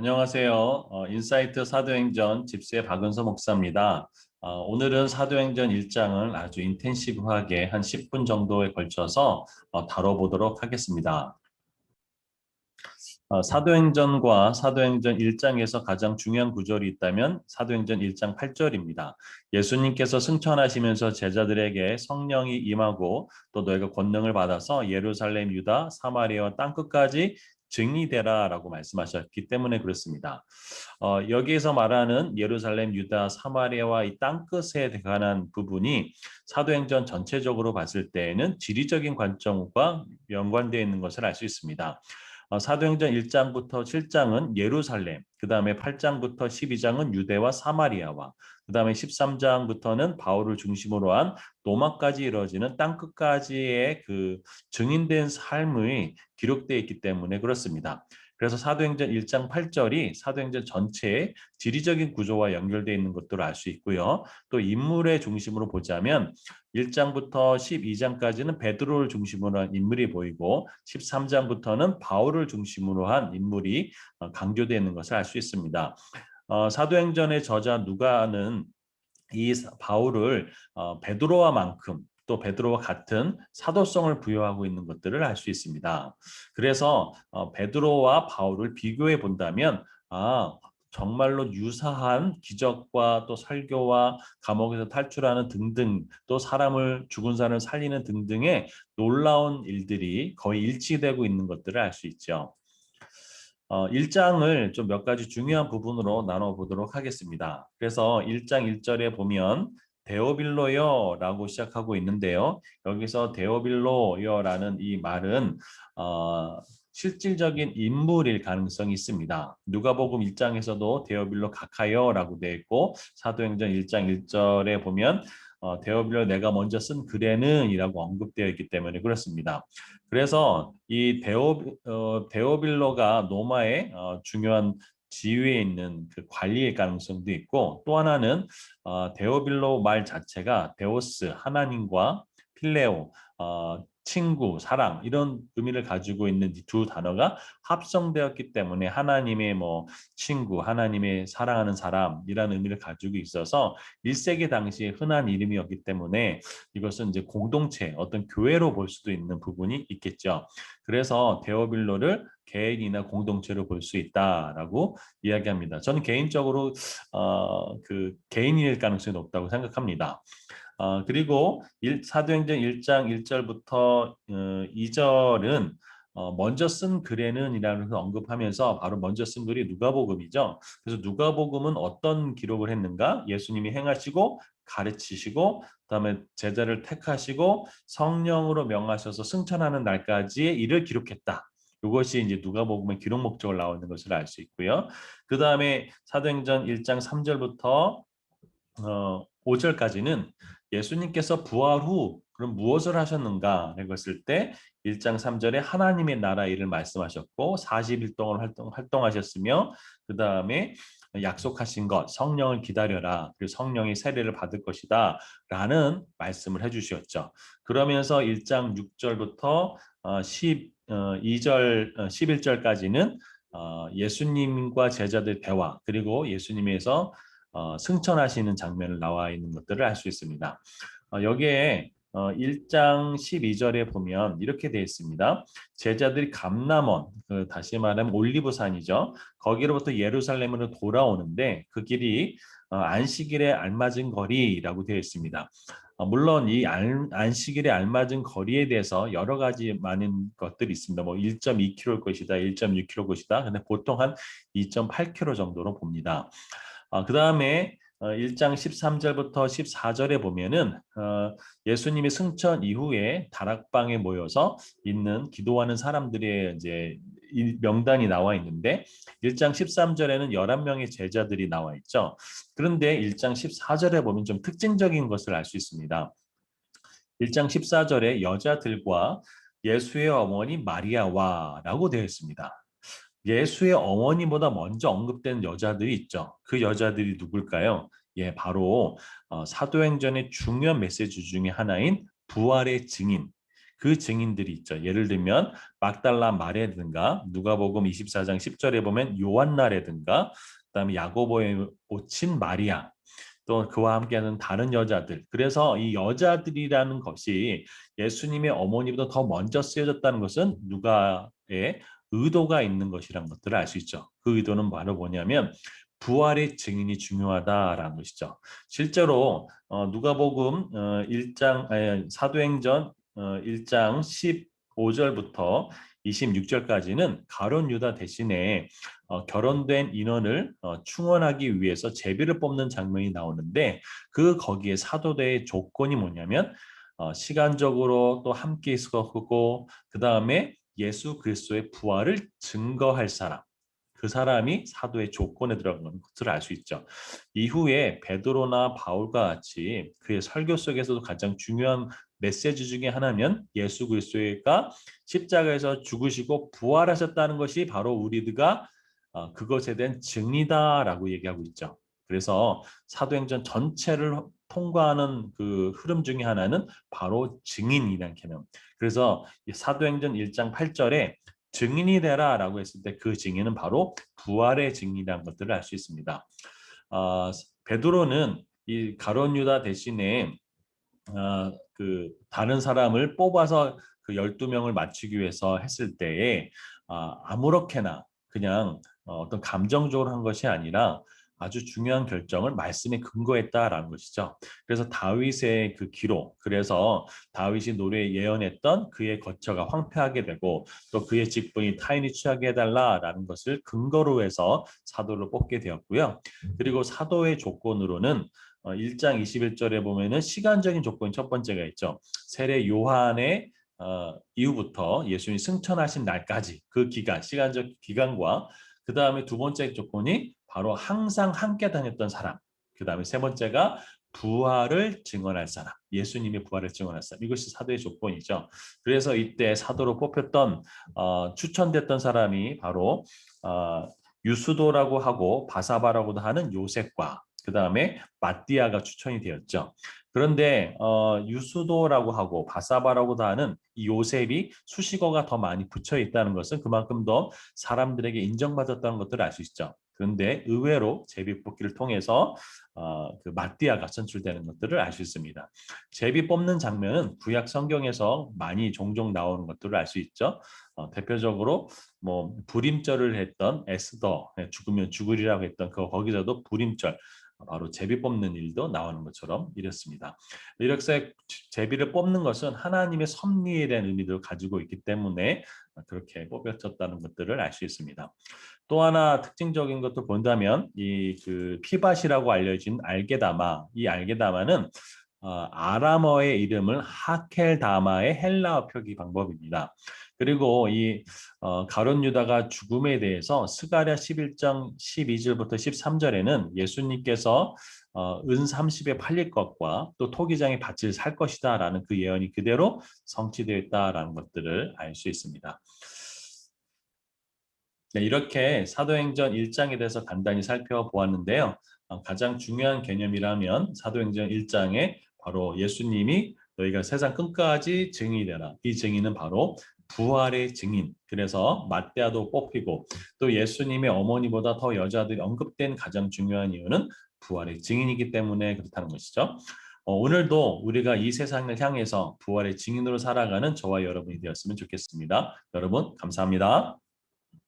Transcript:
안녕하세요. 인사이트 사도행전 집세 박은서 목사입니다. 오늘은 사도행전 1장을 아주 인텐시브하게 한 10분 정도에 걸쳐서 다뤄보도록 하겠습니다. 사도행전과 사도행전 1장에서 가장 중요한 구절이 있다면 사도행전 1장 8절입니다. 예수님께서 승천하시면서 제자들에게 성령이 임하고 또 너희가 권능을 받아서 예루살렘, 유다, 사마리아와 땅끝까지 증인이 되라라고 말씀하셨기 때문에 그렇습니다. 여기에서 말하는 예루살렘, 유다, 사마리아와 이 땅끝에 관한 부분이 사도행전 전체적으로 봤을 때에는 지리적인 관점과 연관되어 있는 것을 알 수 있습니다. 사도행전 1장부터 7장은 예루살렘, 그 다음에 8장부터 12장은 유대와 사마리아와, 그 다음에 13장부터는 바울을 중심으로 한 로마까지 이루어지는 땅끝까지의 그 증인된 삶이 기록되어 있기 때문에 그렇습니다. 그래서 사도행전 1장 8절이 사도행전 전체의 지리적인 구조와 연결되어 있는 것들을 알 수 있고요. 또 인물의 중심으로 보자면 1장부터 12장까지는 베드로를 중심으로 한 인물이 보이고 13장부터는 바울을 중심으로 한 인물이 강조되어 있는 것을 알 수 있습니다. 사도행전의 저자 누가는 이 바울을 베드로와만큼 또 베드로와 같은 사도성을 부여하고 있는 것들을 알 수 있습니다. 그래서 베드로와 바울을 비교해 본다면 정말로 유사한 기적과 또 설교와 감옥에서 탈출하는 등등 또 죽은 사람을 살리는 등등의 놀라운 일들이 거의 일치되고 있는 것들을 알 수 있죠. 1장을 좀 몇 가지 중요한 부분으로 나눠보도록 하겠습니다. 그래서 1장 1절에 보면 데오빌로여라고 시작하고 있는데요. 여기서 데오빌로여라는 이 말은 실질적인 인물일 가능성이 있습니다. 누가복음 1장에서도 데오빌로 가카여라고 되어 있고 사도행전 1장 1절에 보면 데오빌로 내가 먼저 쓴 글에는 이라고 언급되어 있기 때문에 그렇습니다. 그래서 이 데오빌로가 로마의 중요한 지위에 있는 그 관리의 가능성도 있고 또 하나는 데오빌로 말 자체가 데오스 하나님과 필레오 친구, 사랑 이런 의미를 가지고 있는 이 두 단어가 합성되었기 때문에 하나님의 친구, 하나님의 사랑하는 사람이라는 의미를 가지고 있어서 1세기 당시에 흔한 이름이었기 때문에 이것은 이제 공동체, 어떤 교회로 볼 수도 있는 부분이 있겠죠. 그래서 데오빌로를 개인이나 공동체로 볼 수 있다라고 이야기합니다. 저는 개인적으로 그 개인일 가능성이 높다고 생각합니다. 그리고 사도행전 1장 1절부터 2절은 먼저 쓴 글에는 이라는 것을 언급하면서 바로 먼저 쓴 글이 누가복음이죠. 그래서 누가복음은 어떤 기록을 했는가? 예수님이 행하시고 가르치시고 그다음에 제자를 택하시고 성령으로 명하셔서 승천하는 날까지의 일을 기록했다. 이것이 이제 누가복음의 기록 목적을 나오는 것을 알 수 있고요. 그 다음에 사도행전 1장 3절부터 5절까지는 예수님께서 부활 후 그럼 무엇을 하셨는가 했을 때 1장 3절에 하나님의 나라 일을 말씀하셨고 40일 동안 활동하셨으며 그 다음에 약속하신 것 성령을 기다려라 그리고 성령이 세례를 받을 것이다 라는 말씀을 해주셨죠. 그러면서 1장 6절부터 12절 11절까지는 예수님과 제자들 대화 그리고 예수님에서 승천하시는 장면을 나와 있는 것들을 알 수 있습니다. 여기에 1장 12절에 보면 이렇게 되어 있습니다. 제자들이 감람원, 다시 말하면 올리브산이죠. 거기로부터 예루살렘으로 돌아오는데 그 길이 안식일에 알맞은 거리라고 되어 있습니다. 물론 이 안식일에 알맞은 거리에 대해서 여러 가지 많은 것들이 있습니다. 1.2km일 것이다, 1.6km 것이다. 근데 보통 한 2.8km 정도로 봅니다. 그 다음에 1장 13절부터 14절에 보면은 예수님의 승천 이후에 다락방에 모여서 있는 기도하는 사람들의 이제 명단이 나와 있는데 1장 13절에는 11명의 제자들이 나와 있죠. 그런데 1장 14절에 보면 좀 특징적인 것을 알 수 있습니다. 1장 14절에 여자들과 예수의 어머니 마리아와라고 되어 있습니다. 예수의 어머니보다 먼저 언급된 여자들이 있죠. 그 여자들이 누굴까요? 예, 바로 사도행전의 중요한 메시지 중에 하나인 부활의 증인. 그 증인들이 있죠. 예를 들면 막달라 마리아라든가 누가복음 24장 10절에 보면 요한나라든가 그다음에 야고보의 모친 마리아 또 그와 함께하는 다른 여자들. 그래서 이 여자들이라는 것이 예수님의 어머니보다 더 먼저 쓰여졌다는 것은 누가의 의도가 있는 것이라는 것들을 알 수 있죠. 그 의도는 바로 뭐냐면 부활의 증인이 중요하다라는 것이죠. 실제로 누가복음 1장 사도행전 1장 15절부터 26절까지는 가룟 유다 대신에 결혼된 인원을 충원하기 위해서 제비를 뽑는 장면이 나오는데 그 거기에 사도대의 조건이 뭐냐면 시간적으로 또 함께 있었고 그 다음에 예수 그리스도의 부활을 증거할 사람 그 사람이 사도의 조건에 들어가는 것을 알 수 있죠. 이후에 베드로나 바울과 같이 그의 설교 속에서도 가장 중요한 메시지 중에 하나면 예수 그리스도가 십자가에서 죽으시고 부활하셨다는 것이 바로 우리가 그것에 대한 증이다라고 얘기하고 있죠. 그래서 사도행전 전체를 통과하는 그 흐름 중에 하나는 바로 증인이라는 개념. 그래서 사도행전 1장 8절에 증인이 되라라고 했을 때 그 증인은 바로 부활의 증인이라는 것들을 알 수 있습니다. 베드로는 이 가룟 유다 대신에 그 다른 사람을 뽑아서 그 12명을 맞추기 위해서 했을 때에 아무렇게나 그냥 어떤 감정적으로 한 것이 아니라 아주 중요한 결정을 말씀에 근거했다라는 것이죠. 그래서 다윗의 그 기록, 그래서 다윗이 노래에 예언했던 그의 거처가 황폐하게 되고 또 그의 직분이 타인이 취하게 해달라라는 것을 근거로 해서 사도를 뽑게 되었고요. 그리고 사도의 조건으로는 1장 21절에 보면은 시간적인 조건이 첫 번째가 있죠. 세례 요한의 이후부터 예수님이 승천하신 날까지 그 기간, 시간적 기간과 그 다음에 두 번째 조건이 바로 항상 함께 다녔던 사람. 그 다음에 세 번째가 부활을 증언할 사람, 예수님의 부활을 증언할 사람. 이것이 사도의 조건이죠. 그래서 이때 사도로 뽑혔던 추천됐던 사람이 바로 유수도라고 하고 바사바라고도 하는 요셉과 그 다음에 마띠아가 추천이 되었죠. 그런데 유수도라고 하고 바사바라고도 하는 이 요셉이 수식어가 더 많이 붙여 있다는 것은 그만큼 더 사람들에게 인정받았다는 것들을 알 수 있죠. 그런데 의외로 제비 뽑기를 통해서 그 마띠아가 선출되는 것들을 알 수 있습니다. 제비 뽑는 장면은 구약 성경에서 많이 종종 나오는 것들을 알 수 있죠. 대표적으로 뭐 불임절을 했던 에스더 죽으면 죽으리라고 했던 그 거기서도 불임절 바로 제비 뽑는 일도 나오는 것처럼 이렇습니다. 이렇게 제비를 뽑는 것은 하나님의 섭리에 대한 의미를 가지고 있기 때문에 그렇게 뽑혀졌다는 것들을 알 수 있습니다. 또 하나 특징적인 것도 본다면 이 그 피밭이라고 알려진 알게다마, 이 알게다마는 아람어의 이름을 하켈다마의 헬라어 표기 방법입니다. 그리고 이 가룟 유다가 죽음에 대해서 스가랴 11장 12절부터 13절에는 예수님께서 은 30에 팔릴 것과 또 토기장의 밭을 살 것이다라는 그 예언이 그대로 성취되어 있다라는 것들을 알 수 있습니다. 네, 이렇게 사도행전 1장에 대해서 간단히 살펴보았는데요. 가장 중요한 개념이라면 사도행전 1장에 바로 예수님이 너희가 세상 끝까지 증인이 되라. 이 증인은 바로 부활의 증인. 그래서 마떼아도 뽑히고 또 예수님의 어머니보다 더 여자들이 언급된 가장 중요한 이유는 부활의 증인이기 때문에 그렇다는 것이죠. 오늘도 우리가 이 세상을 향해서 부활의 증인으로 살아가는 저와 여러분이 되었으면 좋겠습니다. 여러분 감사합니다.